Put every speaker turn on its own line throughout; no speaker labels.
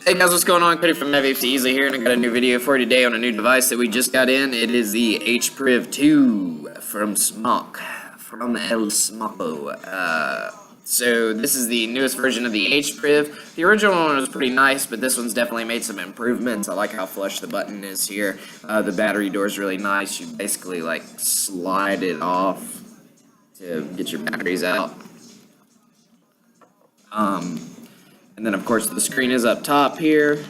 Hey guys, what's going on? Cody from H-Priv Easily here, and I got a new video for you today on a new device that we just got in. It is the H-Priv V2 from Smok, from El Smoko. So this is the newest version of the H-Priv. The original one was pretty nice, but this one's definitely made some improvements. I like how flush the button is here. The battery door is really nice. You basically like slide it off to get your batteries out. And then, of course, the screen is up top here.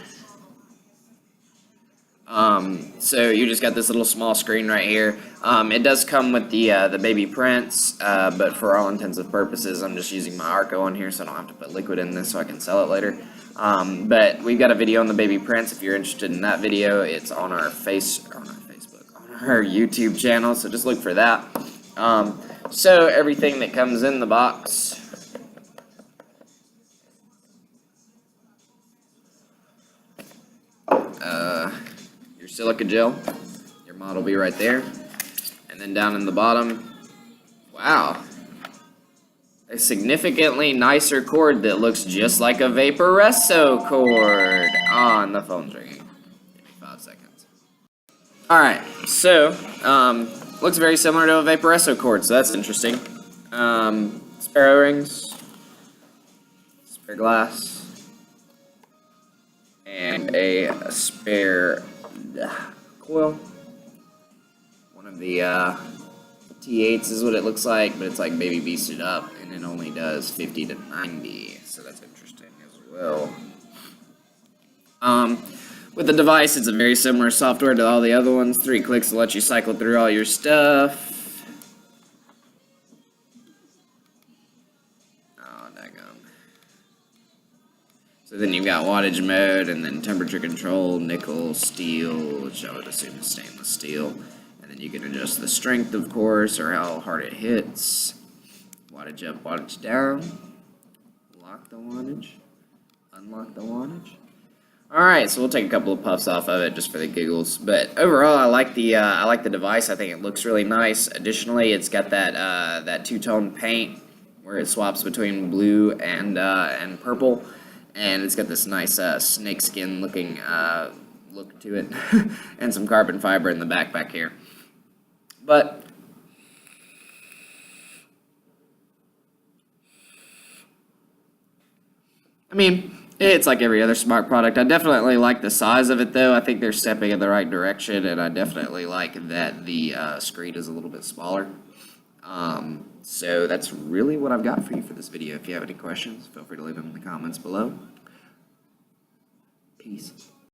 So you just got this little small screen right here. It does come with the baby prints, but for all intents and purposes, I'm just using my Arco on here, so I don't have to put liquid in this so I can sell it later. But we've got a video on the baby prints. If you're interested in that video, it's on our Facebook, on our YouTube channel. So just look for that. So everything that comes in the box. Your silica gel, your mod will be right there, and then down in the bottom, wow, a significantly nicer cord that looks just like a Vaporesso cord. On the phone's ringing. Give me 5 seconds. Alright, so, looks very similar to a Vaporesso cord, so that's interesting. Spare O-rings, spare glass, and a spare coil. One of the T8s is what it looks like, but it's like baby beasted up, and it only does 50 to 90, so that's interesting as well. With the device, it's a very similar software to all the other ones. 3 clicks will let you cycle through all your stuff. So then you've got wattage mode, and then temperature control, nickel, steel, which I would assume is stainless steel. And then you can adjust the strength, of course, or how hard it hits. Wattage up, wattage down. Lock the wattage. Unlock the wattage. Alright, so we'll take a couple of puffs off of it just for the giggles. But overall, I like the device. I think it looks really nice. Additionally, it's got that two-tone paint where it swaps between blue and purple. And it's got this nice snakeskin looking look to it, and some carbon fiber in the back here. But I mean, it's like every other Smok product. I definitely like the size of it, though. I think they're stepping in the right direction, and I definitely like that the screen is a little bit smaller. So that's really what I've got for you for this video. If you have any questions, feel free to leave them in the comments below. Peace.